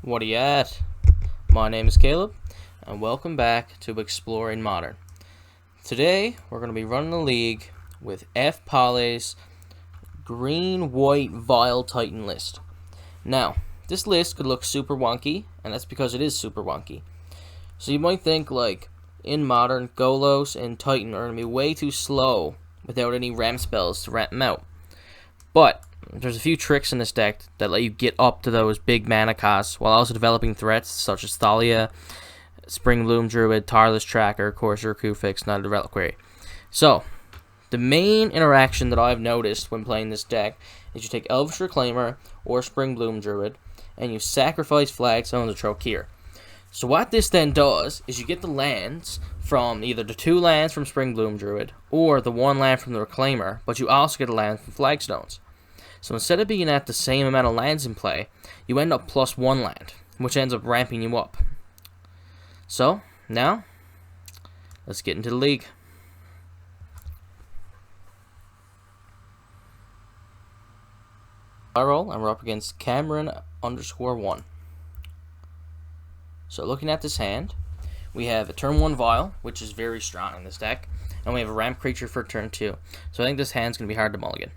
What are you at? My name is Caleb, and welcome back to Exploring Modern. Today, we're going to be running a league with F. Poly's Green, White, Vial Titan list. Now, this list could look super wonky, and that's because it is super wonky. So you might think, like, in Modern, Golos and Titan are going to be way too slow without any ramp spells to ramp them out. But there's a few tricks in this deck that let you get up to those big mana costs while also developing threats such as Thalia, Spring Bloom Druid, Tireless Tracker, Courser, Kufix, Knight of the Reliquary. So, the main interaction that I've noticed when playing this deck is you take Elvish Reclaimer or Spring Bloom Druid and you sacrifice Flagstone to Trokir. So what this then does is you get the lands from either the 2 lands from Spring Bloom Druid or the 1 land from the Reclaimer, but you also get a land from Flagstones. So instead of being at the same amount of lands in play, you end up plus 1 land, which ends up ramping you up. So, now, let's get into the league. I roll, and we're up against Cameron_1. So looking at this hand, we have a turn 1 Vial, which is very strong in this deck, and we have a ramp creature for turn 2. So I think this hand's going to be hard to mulligan.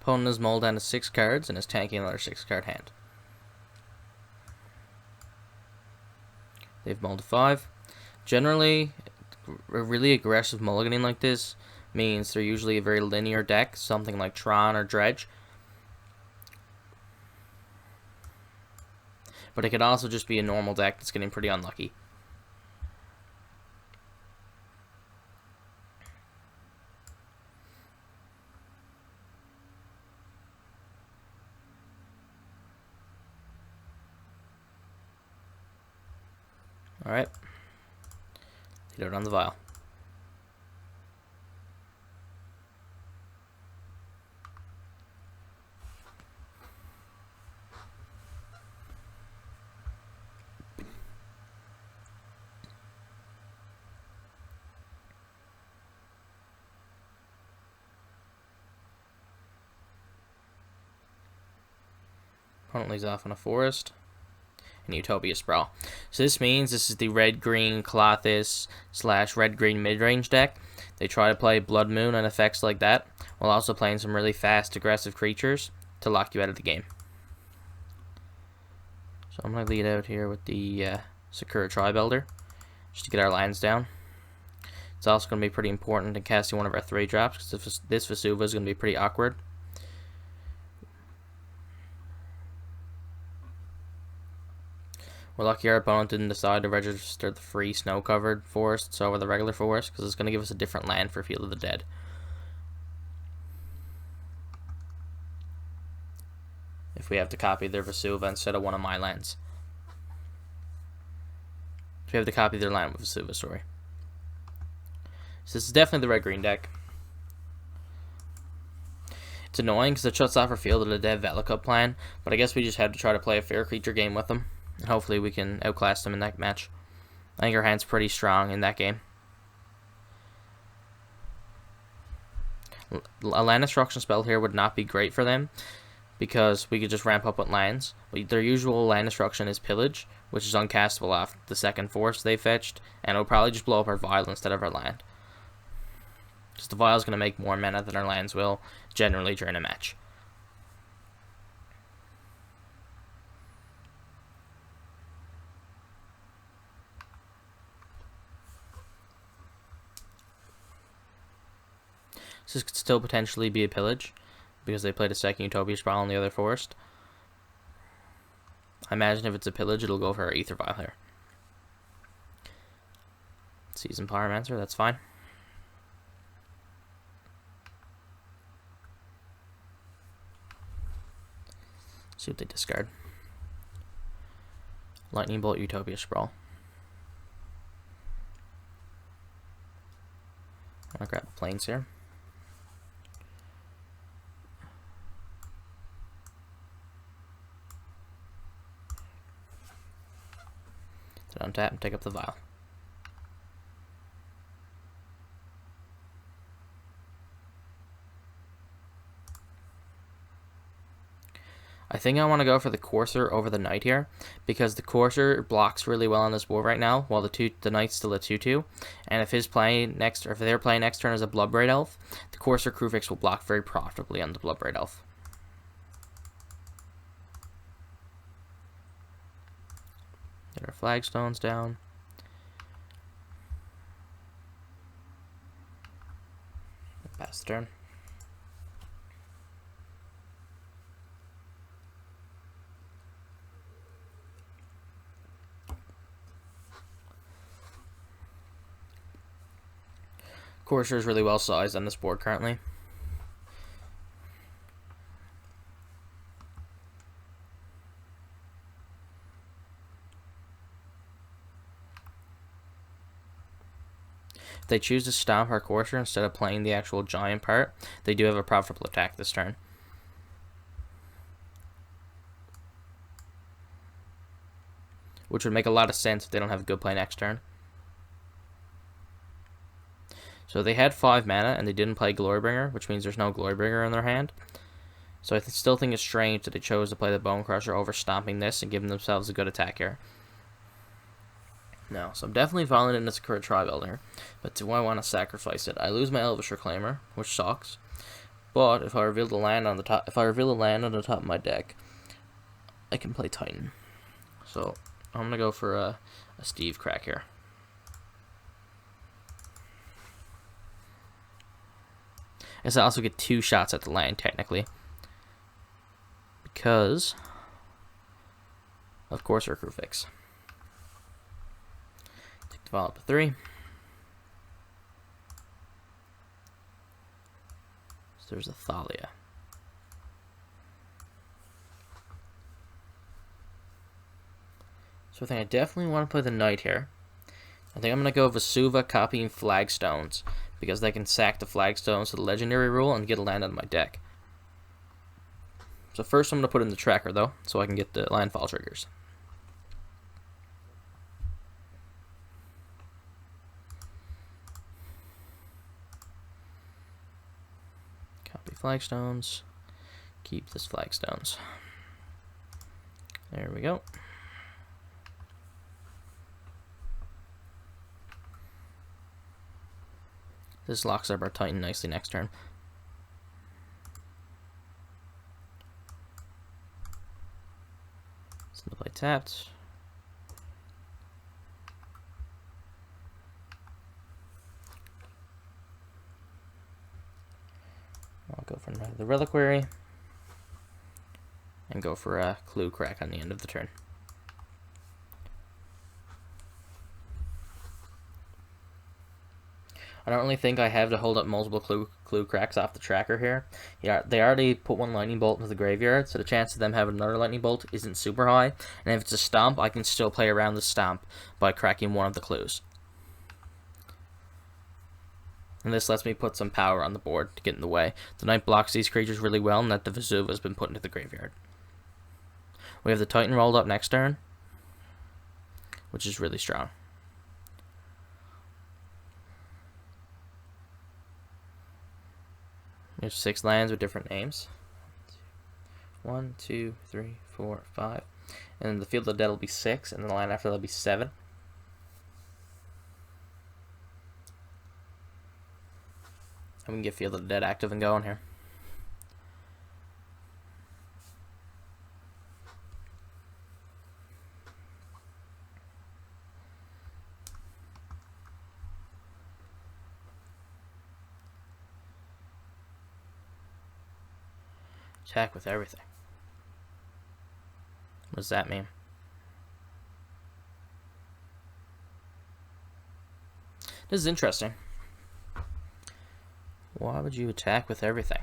Opponent is mulled down to 6 cards and is tanking another 6-card hand. They've mulled to 5. Generally, a really aggressive mulliganing like this means they're usually a very linear deck, something like Tron or Dredge. But it could also just be a normal deck that's getting pretty unlucky. Alright, lead out on the Vial. Opponent leads off on a Forest and Utopia Sprawl. So this means this is the red-green Colossus / red-green midrange deck. They try to play Blood Moon and effects like that, while also playing some really fast, aggressive creatures to lock you out of the game. So I'm going to lead out here with the Sakura Tribe Elder, just to get our lands down. It's also going to be pretty important in casting one of our 3 drops, because this Vesuva is going to be pretty awkward. We're lucky our opponent didn't decide to register the free snow-covered forests over the regular forest, because it's going to give us a different land for Field of the Dead. If we have to copy their Vesuva instead of one of my lands. If we have to copy their land with Vesuva, sorry. So this is definitely the red-green deck. It's annoying because it shuts off our Field of the Dead Velacup plan, but I guess we just had to try to play a fair creature game with them. And hopefully we can outclass them in that match. I think our hand's pretty strong in that game. A land destruction spell here would not be great for them, because we could just ramp up with lands. But their usual land destruction is Pillage, which is uncastable off the 2nd force they fetched, and it'll probably just blow up our Vial instead of our land. Because the Vial is going to make more mana than our lands will, generally during a match. So this could still potentially be a Pillage, because they played a 2nd Utopia Sprawl on the other forest. I imagine if it's a Pillage, it'll go for our Aether Vial here. Seasoned Pyromancer, that's fine. See what they discard. Lightning Bolt, Utopia Sprawl. I'm gonna grab the planes here. to untap and take up the Vial. I think I want to go for the Courser over the Knight here, because the Courser blocks really well on this board right now, while the Knight's still a 2/2. And if they're playing next turn as a Bloodbraid Elf, the Courser Crucifix will block very profitably on the Bloodbraid Elf. Get our flagstones down. Pass the turn. Courser is really well sized on this board currently. If they choose to stomp our Courser instead of playing the actual giant part, they do have a profitable attack this turn. Which would make a lot of sense if they don't have a good play next turn. So they had 5 mana and they didn't play Glorybringer, which means there's no Glorybringer in their hand. So I still think it's strange that they chose to play the Bone Crusher over stomping this and giving themselves a good attack here. No, so I'm definitely violent in this current Tri-Builder, but do I want to sacrifice it? I lose my Elvish Reclaimer, which sucks. But if I reveal the land on the top, of my deck, I can play Titan. So I'm gonna go for a Steve Crack here. I also get 2 shots at the land, technically. Because of course, our Crucifix. Take the Vial up to 3. So there's a Thalia. So I think I definitely want to play the Knight here. I think I'm going to go Vesuva copying Flagstones, because they can sack the Flagstones to the Legendary rule and get a land out of my deck. So first I'm going to put in the tracker, though, so I can get the landfall triggers. Copy Flagstones. Keep this Flagstones. There we go. This locks up our Titan nicely next turn. So play tapped. I'll go for the Reliquary and go for a Clue Crack on the end of the turn. I don't really think I have to hold up multiple clue cracks off the tracker here. Yeah, they already put 1 Lightning Bolt into the graveyard, so the chance of them having another Lightning Bolt isn't super high. And if it's a stomp, I can still play around the stomp by cracking one of the clues. And this lets me put some power on the board to get in the way. The Knight blocks these creatures really well, and that the Vesuva has been put into the graveyard. We have the Titan rolled up next turn, which is really strong. There's 6 lands with different names. 1, 2, 3, 4, 5. And then the Field of the Dead will be 6, and then the land after that will be 7. And we can get Field of the Dead active and going here. Attack with everything. What does that mean? This is interesting. Why would you attack with everything?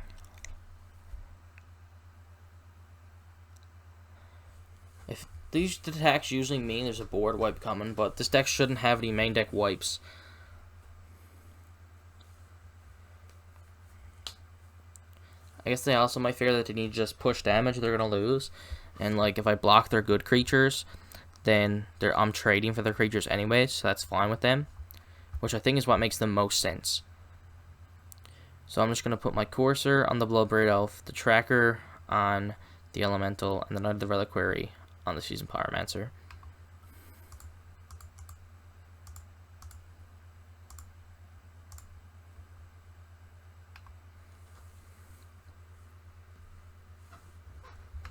If these attacks usually mean there's a board wipe coming, but this deck shouldn't have any main deck wipes. I guess they also might fear that they need to just push damage they're going to lose. And, like, if I block their good creatures, then I'm trading for their creatures anyways, so that's fine with them, which I think is what makes the most sense. So I'm just going to put my cursor on the Bloodbraid Elf, the tracker on the Elemental, and the Knight of the Reliquary on the Seasoned Pyromancer.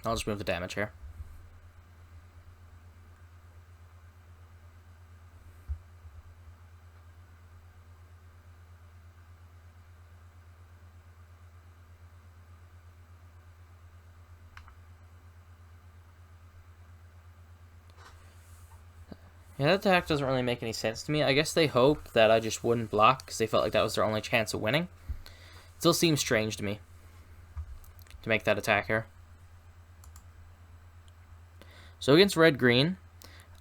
I'll just move the damage here. Yeah, that attack doesn't really make any sense to me. I guess they hoped that I just wouldn't block because they felt like that was their only chance of winning. It still seems strange to me to make that attack here. So against red-green,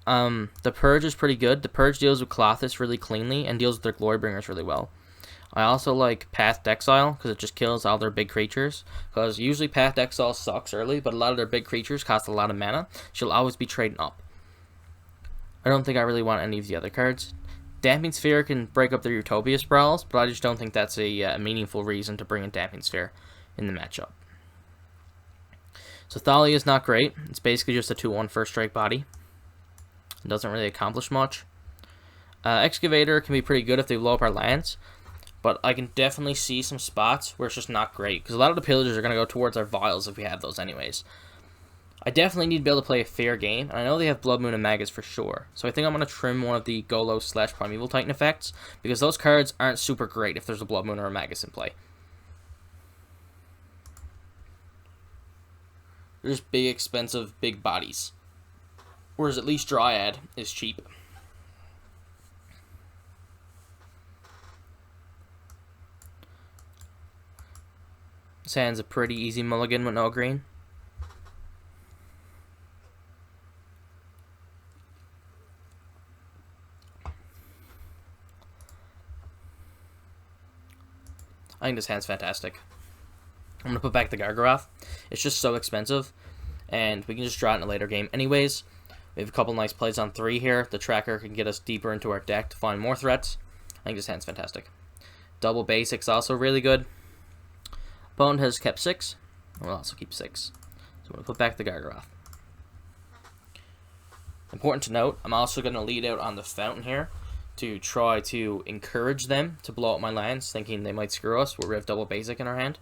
the Purge is pretty good. The Purge deals with Klothys really cleanly and deals with their Glorybringers really well. I also like Path Exile because it just kills all their big creatures. Because usually Path Exile sucks early, but a lot of their big creatures cost a lot of mana. She'll always be trading up. I don't think I really want any of the other cards. Damping Sphere can break up their Utopia Sprawls, but I just don't think that's a meaningful reason to bring in Damping Sphere in the matchup. So Thalia is not great. It's basically just a 2-1 first strike body. It doesn't really accomplish much. Excavator can be pretty good if they blow up our lands, but I can definitely see some spots where it's just not great, because a lot of the pillagers are going to go towards our vials if we have those anyways. I definitely need to be able to play a fair game, and I know they have Blood Moon and Magus for sure, so I think I'm going to trim one of the Golos / Primeval Titan effects, because those cards aren't super great if there's a Blood Moon or a Magus in play. They're just big, expensive, big bodies. Whereas at least Dryad is cheap. This hand's a pretty easy mulligan with no green. I think this hand's fantastic. I'm going to put back the Gargaroth. It's just so expensive, and we can just draw it in a later game anyways. We have a couple nice plays on 3 here. The tracker can get us deeper into our deck to find more threats. I think this hand's fantastic. Double Basics also really good. Opponent has kept 6. We'll also keep 6. So I'm going to put back the Gargaroth. Important to note, I'm also going to lead out on the Fountain here to try to encourage them to blow up my lands, thinking they might screw us where we have double basic in our hand.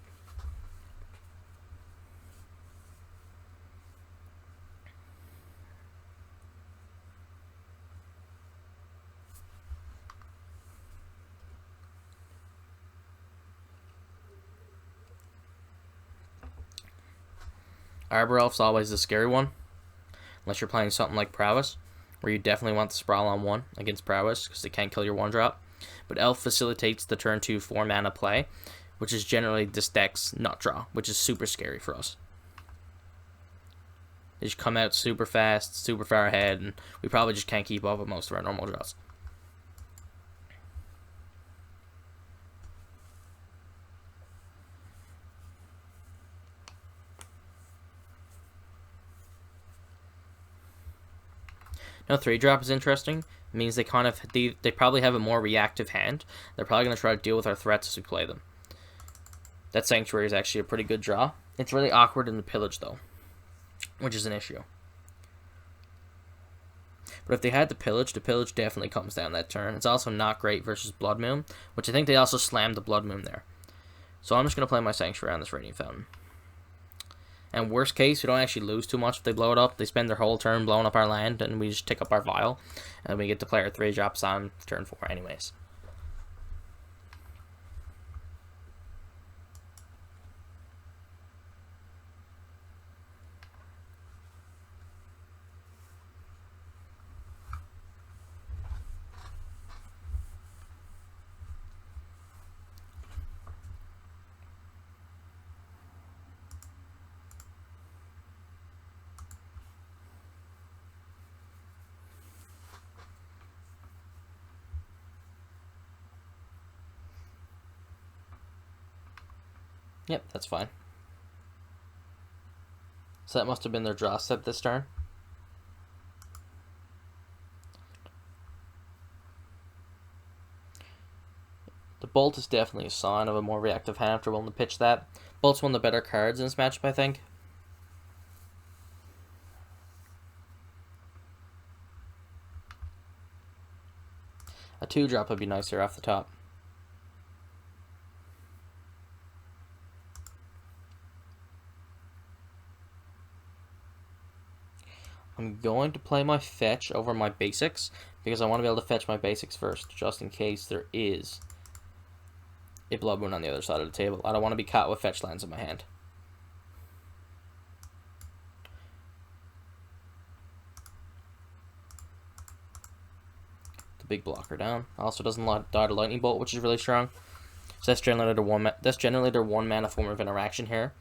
Arbor Elf's always the scary one, unless you're playing something like Prowess, where you definitely want the Sprawl on 1 against Prowess, because they can't kill your 1-drop. But Elf facilitates the turn 2 4-mana play, which is generally this deck's nut draw, which is super scary for us. They just come out super fast, super far ahead, and we probably just can't keep up with most of our normal draws. Now 3-drop is interesting. It means they probably have a more reactive hand. They're probably going to try to deal with our threats as we play them. That Sanctuary is actually a pretty good draw. It's really awkward in the Pillage though, which is an issue. But if they had the Pillage definitely comes down that turn. It's also not great versus Blood Moon, which I think they also slammed the Blood Moon there. So I'm just going to play my Sanctuary on this Radiant Fountain. And worst case, we don't actually lose too much if they blow it up. They spend their whole turn blowing up our land, and we just tick up our Vial. And we get to play our 3-drops on turn 4 anyways. Yep, that's fine. So that must have been their draw step this turn. Bolt is definitely a sign of a more reactive hand after willing to pitch that. Bolt's one of the better cards in this matchup, I think. A 2-drop would be nicer off the top. I'm going to play my fetch over my basics because I want to be able to fetch my basics first, just in case there is a Blood Moon on the other side of the table. I don't want to be caught with fetch lands in my hand. The big blocker down. Also doesn't die to Lightning Bolt, which is really strong. So that's generally their one mana form of interaction here.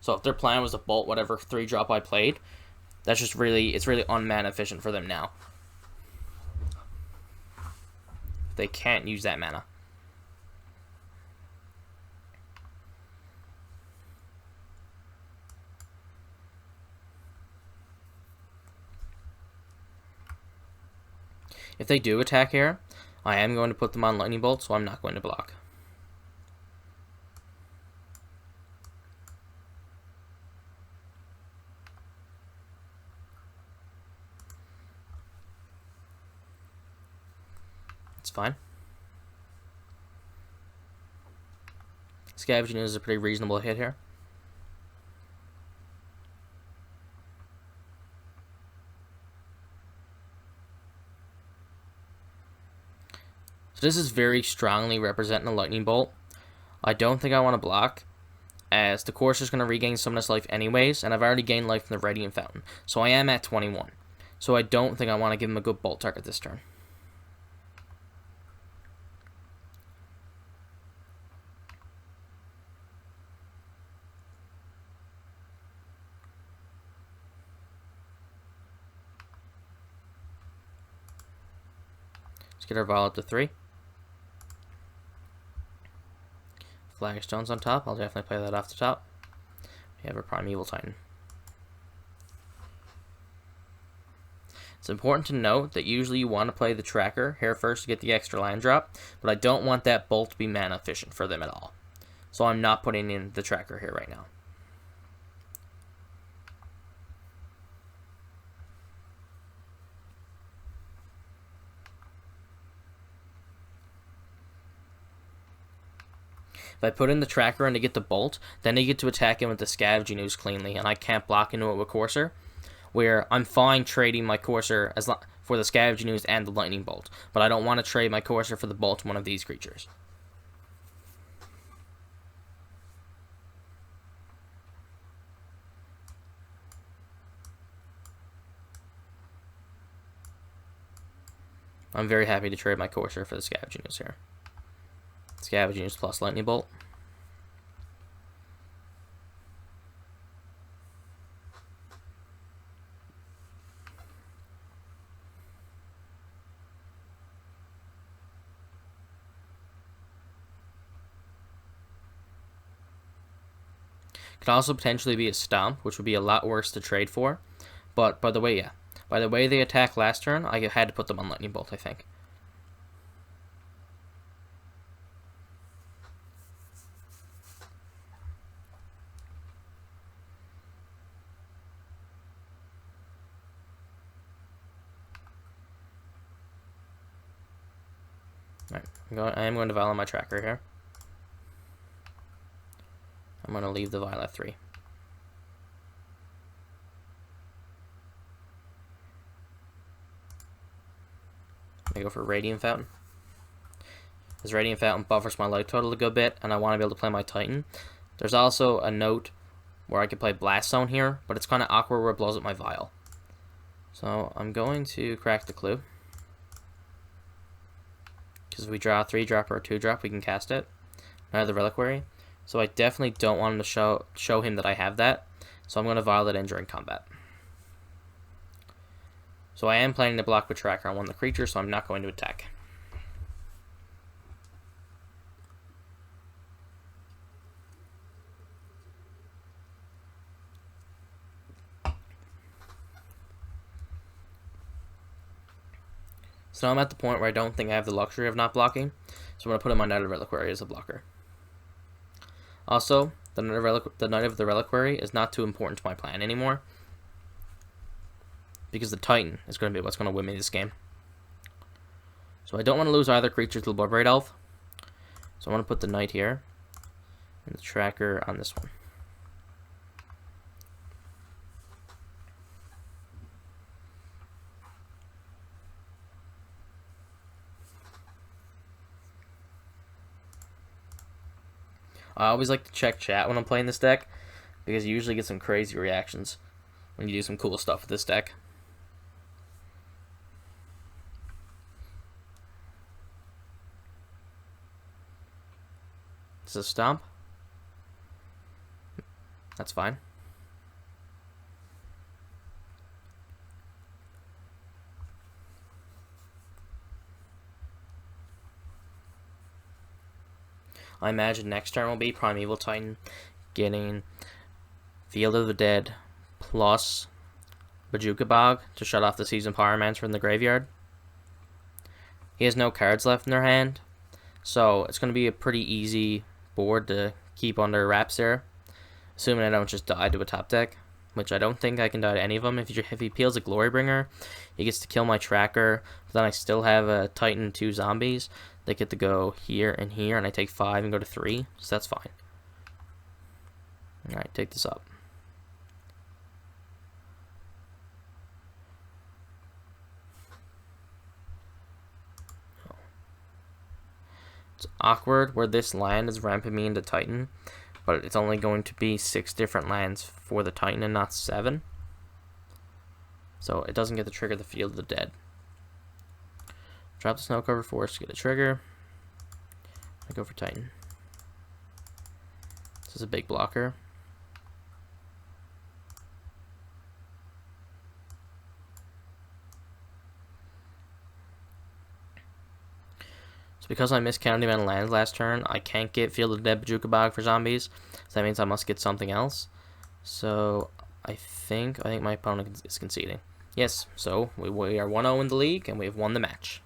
So if their plan was to bolt whatever 3-drop I played, that's just it's really unmana efficient for them now. They can't use that mana. If they do attack here, I am going to put them on Lightning Bolt, so I'm not going to block. It's fine. Scavenging is a pretty reasonable hit here. So this is very strongly representing a Lightning Bolt. I don't think I want to block, as the Courser's going to regain Summonous Life anyways, and I've already gained life from the Radiant Fountain. So I am at 21. So I don't think I want to give him a good bolt target this turn. Let's get our Vial up to 3. Flagstone's on top. I'll definitely play that off the top. We have our Primeval Titan. It's important to note that usually you want to play the tracker here first to get the extra land drop, but I don't want that bolt to be mana efficient for them at all. So I'm not putting in the tracker here right now. If I put in the tracker and to get the bolt, then they get to attack him with the Scavenging Ooze cleanly, and I can't block into it with Courser, where I'm fine trading my Courser for the Scavenging Ooze and the Lightning Bolt, but I don't want to trade my Courser for the bolt to one of these creatures. I'm very happy to trade my Courser for the Scavenging Ooze here. Scavenging Ooze plus Lightning Bolt. Could also potentially be a Stomp, which would be a lot worse to trade for. But by the way they attacked last turn, I had to put them on Lightning Bolt, I think. Alright, I am going to Vial on my tracker here. I'm going to leave the Vial at 3. I go for Radiant Fountain. This Radiant Fountain buffers my life total a good bit, and I want to be able to play my Titan. There's also a note where I could play Blast Zone here, but it's kind of awkward where it blows up my Vial. So I'm going to crack the Clue. Because if we draw a 3-drop or a 2-drop, we can cast it. I have the Reliquary. So I definitely don't want him to show him that I have that. So I'm going to Vial it in during combat. So I am planning to block with Tracker on one of the creatures, so I'm not going to attack. So now I'm at the point where I don't think I have the luxury of not blocking. So I'm going to put in my Knight of the Reliquary as a blocker. Also, the Knight of the Reliquary is not too important to my plan anymore, because the Titan is going to be what's going to win me this game. So I don't want to lose either creature to the Bloodbraid Elf. So I want to put the Knight here, and the tracker on this one. I always like to check chat when I'm playing this deck, because you usually get some crazy reactions when you do some cool stuff with this deck. This is a stomp. That's fine. I imagine next turn will be Primeval Titan getting Field of the Dead plus Bojuka Bog to shut off the Seasoned Pyromancer from the graveyard. He has no cards left in their hand, so it's going to be a pretty easy board to keep under wraps there, assuming I don't just die to a top deck, which I don't think I can die to any of them. If he peels a Glorybringer, he gets to kill my tracker, but then I still have a Titan and 2 zombies. They get to go here, and I take 5 and go to 3, so that's fine. Alright, take this up. It's awkward where this land is ramping me into Titan, but it's only going to be 6 different lands for the Titan and not 7. So it doesn't get to trigger the Field of the Dead. Drop the Snow Covered Forest to get a trigger. I go for Titan. This is a big blocker. So because I miscounted my lands last turn, I can't get Field of the Dead Bojuka Bog for zombies. So that means I must get something else. So I think my opponent is conceding. Yes, so we are 1-0 in the league, and we have won the match.